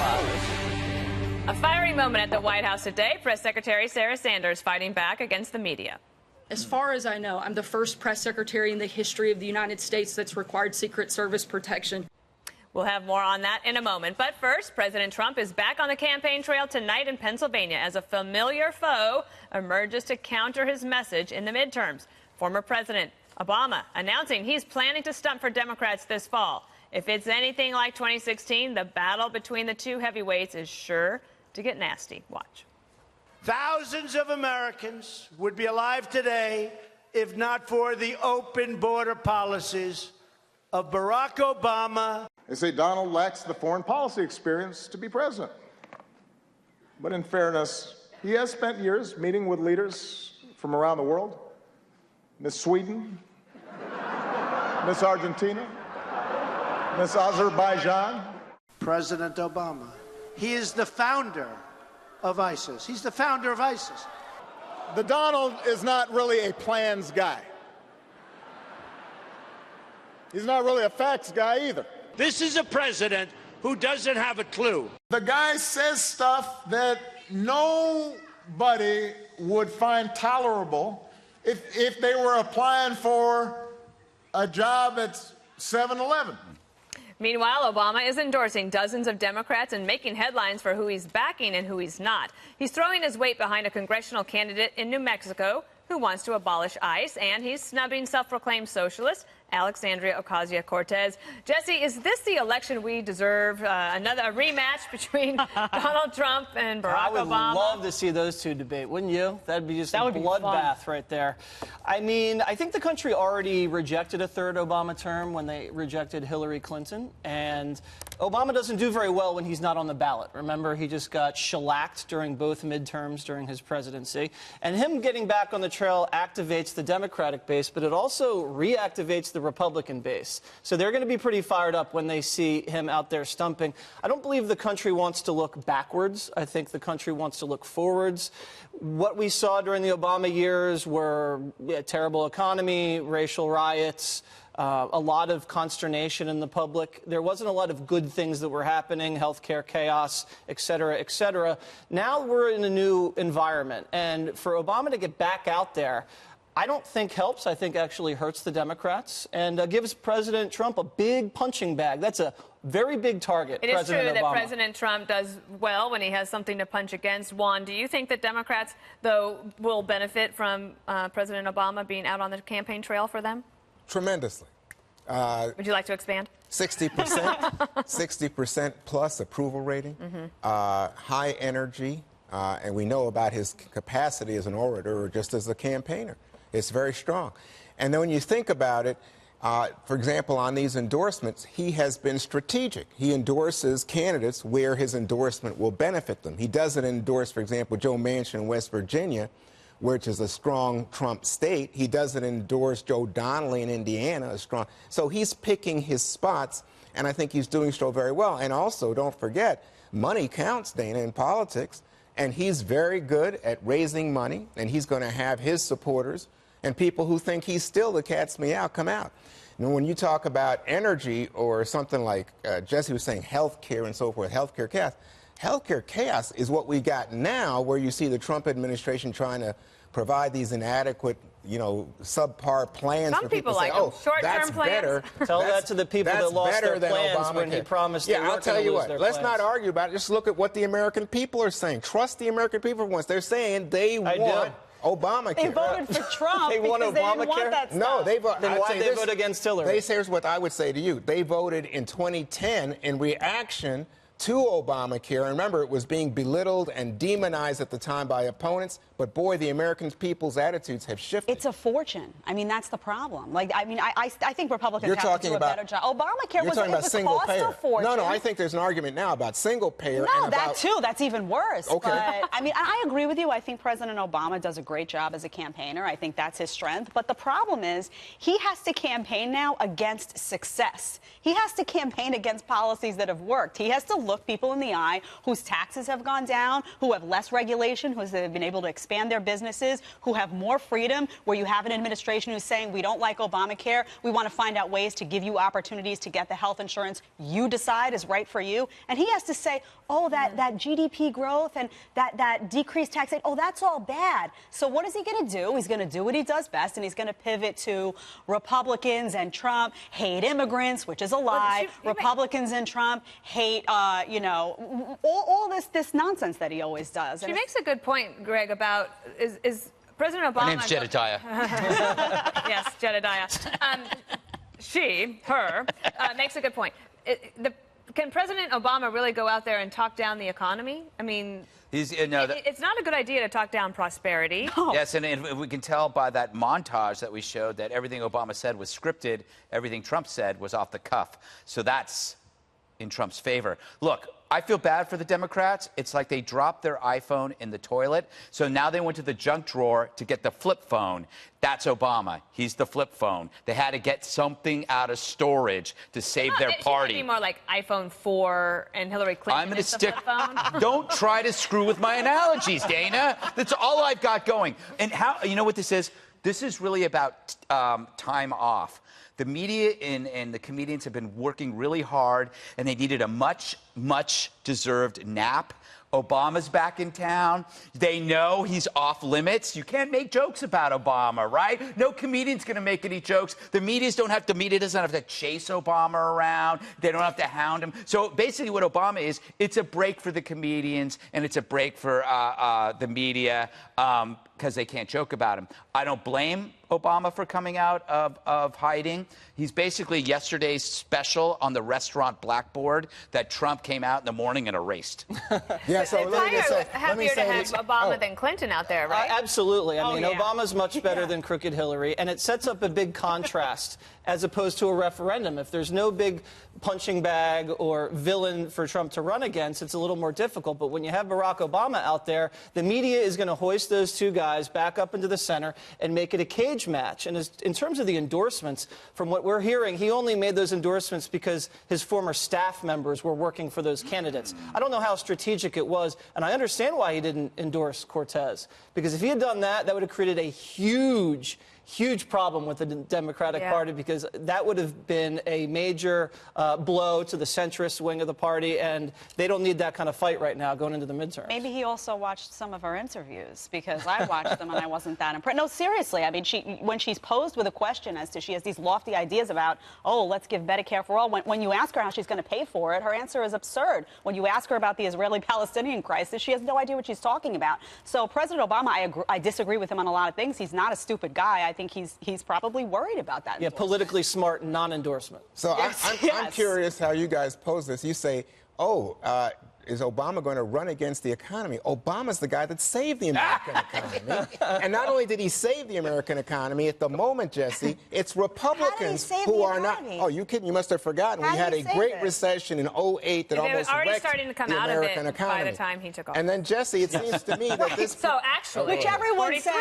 close. A fiery moment at the White House today. Press Secretary Sarah Sanders fighting back against the media. As far as I know, I'm the first press secretary in the history of the United States that's required Secret Service protection. We'll have more on that in a moment. But first, President Trump is back on the campaign trail tonight in Pennsylvania as a familiar foe emerges to counter his message in the midterms. Former President Obama announcing he's planning to stump for Democrats this fall. If it's anything like 2016, the battle between the two heavyweights is sure to get nasty. Watch. Thousands of Americans would be alive today if not for the open border policies of Barack Obama. They say Donald lacks the foreign policy experience to be president. But in fairness, he has spent years meeting with leaders from around the world. Miss Sweden, Miss Argentina, Miss Azerbaijan. President Obama, he is the founder of ISIS. He's the founder of ISIS. The Donald is not really a plans guy. He's not really a facts guy either. This is a president who doesn't have a clue. The guy says stuff that nobody would find tolerable if they were applying for a job at 7-Eleven. Meanwhile, Obama is endorsing dozens of Democrats and making headlines for who he's backing and who he's not. He's throwing his weight behind a congressional candidate in New Mexico who wants to abolish ICE, and he's snubbing self-proclaimed socialist Alexandria Ocasio-Cortez. Jesse, is this the election we deserve? A rematch between Donald Trump and Barack Obama? I would love to see those two debate, wouldn't you? That'd be just a bloodbath right there. I mean, I think the country already rejected a third Obama term when they rejected Hillary Clinton, and Obama doesn't do very well when he's not on the ballot. Remember, he just got shellacked during both midterms during his presidency. And him getting back on the trail activates the Democratic base, but it also reactivates the Republican base. So they're going to be pretty fired up when they see him out there stumping. I don't believe the country wants to look backwards. I think the country wants to look forwards. What we saw during the Obama years were a terrible economy, racial riots, a lot of consternation in the public. There wasn't a lot of good things that were happening, healthcare chaos, et cetera, et cetera. Now we're in a new environment. And for Obama to get back out there, I don't think helps. I think actually hurts the Democrats and gives President Trump a big punching bag. That's a very big target. It is true that President Trump does well when he has something to punch against. Juan, do you think that Democrats, though, will benefit from President Obama being out on the campaign trail for them? Tremendously. Would you like to expand? 60%, 60% plus approval rating, high energy, and we know about his capacity as an orator or just as a campaigner. It's very strong. And then when you think about it, for example, on these endorsements, he has been strategic. He endorses candidates where his endorsement will benefit them. He doesn't endorse, for example, Joe Manchin in West Virginia, which is a strong Trump state. He doesn't endorse Joe Donnelly in Indiana, a strong. So he's picking his spots, and I think he's doing so very well. And also, don't forget, money counts, Dana, in politics, and he's very good at raising money, and he's going to have his supporters and people who think he's still the cat's meow come out. And when you talk about energy or something like Jesse was saying, health care and so forth, health care chaos. Healthcare chaos is what we got now, where you see the Trump administration trying to provide these inadequate, subpar plans. Some for people say, like short-term plans. Better. Tell that to the people that lost their plans when he promised they weren't going to lose their plans. Let's not argue about it. Just look at what the American people are saying. Trust the American people for once. They're saying they want Obamacare. They voted for Trump because they didn't want that stuff. No, they voted. Then why did they vote against Hillary? Here's what I would say to you. They voted in 2010 in reaction to Obamacare. And remember, it was being belittled and demonized at the time by opponents. But, boy, the American people's attitudes have shifted. It's a fortune. I mean, that's the problem. I think Republicans have to do a better job. Obamacare was cost a fortune. No, I think there's an argument now about single payer. No, that too. That's even worse. Okay. But, I agree with you. I think President Obama does a great job as a campaigner. I think that's his strength. But the problem is he has to campaign now against success. He has to campaign against policies that have worked. He has to look people in the eye whose taxes have gone down, who have less regulation, who have been able to expand their businesses, who have more freedom, where you have an administration who's saying we don't like Obamacare, we want to find out ways to give you opportunities to get the health insurance you decide is right for you. And he has to say, oh, that GDP growth and that decreased taxation, oh, that's all bad. So what is he going to do? He's going to do what he does best, and he's going to pivot to Republicans and Trump hate immigrants, which is a lie. Republicans and Trump hate, all this nonsense that he always does. She makes a good point, Greg, about is President Obama... My name's Jedediah. Yes, Jedediah. Her, makes a good point. Can President Obama really go out there and talk down the economy? I mean... it's not a good idea to talk down prosperity. No. Yes, and we can tell by that montage that we showed that everything Obama said was scripted, everything Trump said was off the cuff. So that's in Trump's favor. Look, I feel bad for the Democrats. It's like they dropped their iPhone in the toilet, so now they went to the junk drawer to get the flip phone. That's Obama. He's the flip phone. They had to get something out of storage to save their party. It should be more like iPhone 4 and Hillary Clinton. I'm going to stick. Don't try to screw with my analogies, Dana. That's all I've got going. And you know what this is? This is really about time off. The media and the comedians have been working really hard, and they needed a much, much deserved nap. Obama's back in town. They know he's off limits. You can't make jokes about Obama, right? No comedian's going to make any jokes. The media doesn't have to chase Obama around. They don't have to hound him. So basically what Obama is, it's a break for the comedians, and it's a break for the media because they can't joke about him. I don't blame Obama for coming out of hiding. He's basically yesterday's special on the restaurant blackboard that Trump came out in the morning and erased. Yeah, so it's happier to have Obama than Clinton out there, right? Absolutely. I mean, Obama's much better than crooked Hillary, and it sets up a big contrast as opposed to a referendum. If there's no big punching bag or villain for Trump to run against, it's a little more difficult. But when you have Barack Obama out there, the media is going to hoist those two guys back up into the center and make it a cage match. And in terms of the endorsements, from what we're hearing, he only made those endorsements because his former staff members were working for those candidates. I don't know how strategic it was, and I understand why he didn't endorse Cortez. Because if he had done that, that would have created a huge problem with the Democratic Party, because that would have been a major blow to the centrist wing of the party, and they don't need that kind of fight right now going into the midterms. Maybe he also watched some of our interviews, because I watched them and I wasn't that impressed. No, seriously. I mean, when she's posed with a question as to she has these lofty ideas about, oh, let's give Medicare for all, when you ask her how she's going to pay for it, her answer is absurd. When you ask her about the Israeli-Palestinian crisis, she has no idea what she's talking about. So President Obama, I disagree with him on a lot of things. He's not a stupid guy. I think he's probably worried about that. Yeah, politically smart non-endorsement. So I'm curious how you guys pose this. You say, is Obama going to run against the economy? Obama's the guy that saved the American economy. And not only did he save the American economy, at the moment, Jesse, it's Republicans who are not. Oh, you kidding? You must have forgotten. We had a great recession in 2008 that almost wrecked starting to come the out American of it economy. by the time he took office. And then, Jesse, it seems to me that this... So actually, which everyone said,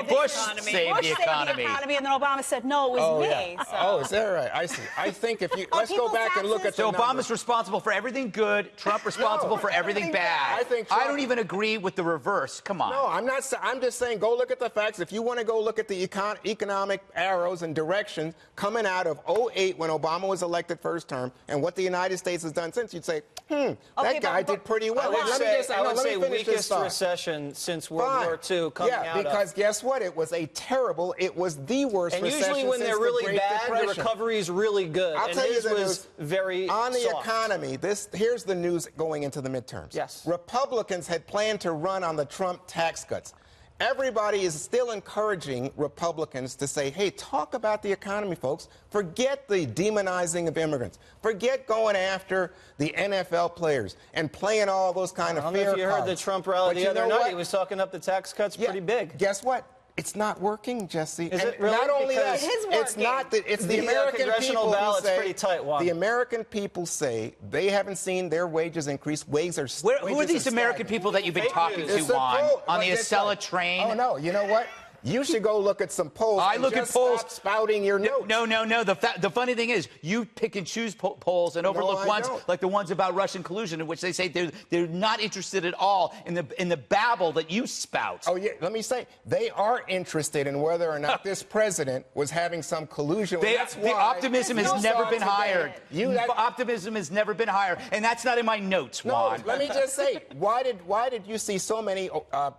Bush saved the economy. And then Obama said, no, it was me. Yeah. So. Is that right? I see. I think if you... Let's go back and look at the numbers. Obama's responsible for everything good, Trump responsible for everything bad. I don't even agree with the reverse. Come on. No, I'm not. I'm just saying go look at the facts. If you want to go look at the economic arrows and directions coming out of 2008 when Obama was elected first term and what the United States has done since, you'd say, that guy did pretty well. I would say weakest recession since World War II coming out of. Yeah, because guess what? It was the worst recession. And usually when they're really bad, the recovery is really good. I'll tell you the news. Very on the economy, here's the news going into the midterms. Yes. Republicans had planned to run on the Trump tax cuts. Everybody is still encouraging Republicans to say, hey, talk about the economy, folks. Forget the demonizing of immigrants. Forget going after the NFL players and playing all those kind of fear cards. If you heard the Trump rally the other night, he was talking up the tax cuts pretty big. Guess what? It's not working, Jesse. Is it really? Not only that, it's not that. It's the American people who say. Pretty tight, Juan. The American people say they haven't seen their wages increase. Who are these American people that you've been talking to, Juan, on the Acela train? Oh no! You know what? You should go look at some polls. I and look just at polls. Stop spouting your notes. No. The funny thing is, you pick and choose polls and overlook ones like the ones about Russian collusion, in which they say they're not interested at all in the babble that you spout. Oh, yeah. Let me say, they are interested in whether or not this president was having some collusion. The optimism has never been higher. Optimism has never been higher, and that's not in my notes, Juan. No, let me just say, why did you see so many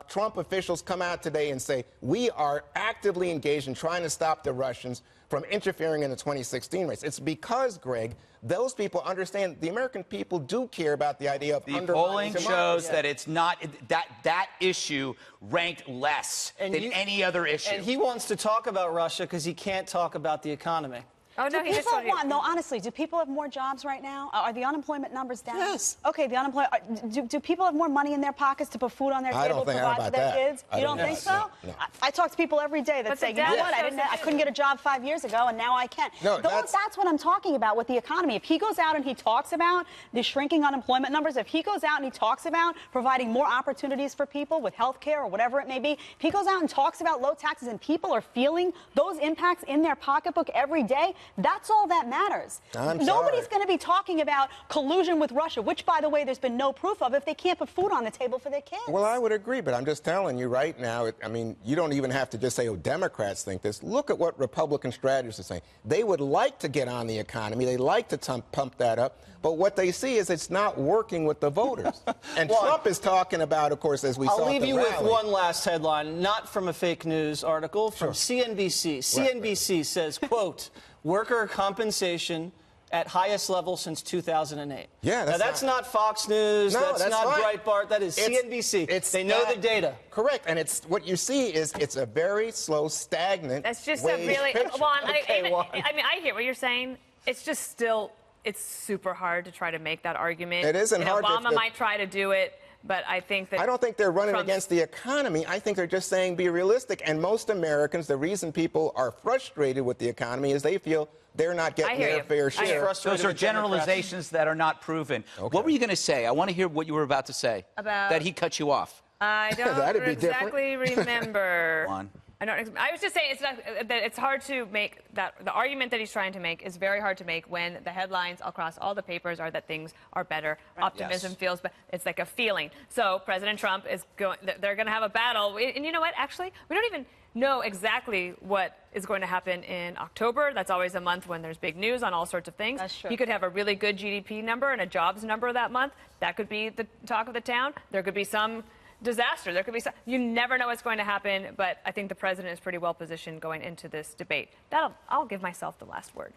Trump officials come out today and say, we are actively engaged in trying to stop the Russians from interfering in the 2016 race? It's because, Greg, those people understand the American people do care about the idea of the polling shows that it's not that issue ranked less than any other issue. And he wants to talk about Russia because he can't talk about the economy. Oh, no, no, honestly, do people have more jobs right now? Are the unemployment numbers down? Yes. Okay, the unemployment. Do people have more money in their pockets to put food on their table to provide for their kids? You don't think so? No. I talk to people every day that say, you know what, I couldn't get a job 5 years ago, and now I can. No, that's what I'm talking about with the economy. If he goes out and he talks about the shrinking unemployment numbers, if he goes out and he talks about providing more opportunities for people with health care or whatever it may be, if he goes out and talks about low taxes and people are feeling those impacts in their pocketbook every day, that's all that matters. Nobody's going to be talking about collusion with Russia, which, by the way, there's been no proof of if they can't put food on the table for their kids. Well, I would agree, but I'm just telling you right now, I mean, you don't even have to just say, oh, Democrats think this. Look at what Republican strategists are saying. They would like to get on the economy. They like to pump that up. But what they see is it's not working with the voters. And Trump is talking about, of course, as we saw at the rally. I'll leave you with one last headline, not from a fake news article, from CNBC. CNBC says, quote, worker compensation at highest level since 2008. Yeah, that's not Fox News. No, that's not Breitbart. That is CNBC. They know the data. Correct. And it's what you see is it's a very slow, stagnant. That's just a really Juan. I mean, I hear what you're saying. It's just still, it's super hard to try to make that argument. It isn't hard. Obama might try to do it. But I think that... I don't think they're running against the economy. I think they're just saying be realistic. And most Americans, the reason people are frustrated with the economy is they feel they're not getting their fair share. Those are generalizations that are not proven. Okay. What were you going to say? I want to hear what you were about to say. About... That he cut you off. I don't exactly remember. I was just saying it's hard to make that. The argument that he's trying to make is very hard to make when the headlines across all the papers are that things are better. Right. Optimism feels, but it's like a feeling. So President Trump is going. They're going to have a battle. And you know what? Actually, we don't even know exactly what is going to happen in October. That's always a month when there's big news on all sorts of things. That's true. He could have a really good GDP number and a jobs number that month. That could be the talk of the town. There could be some disaster. There could be some, you never know what's going to happen, but I think the president is pretty well positioned going into this debate. I'll give myself the last word.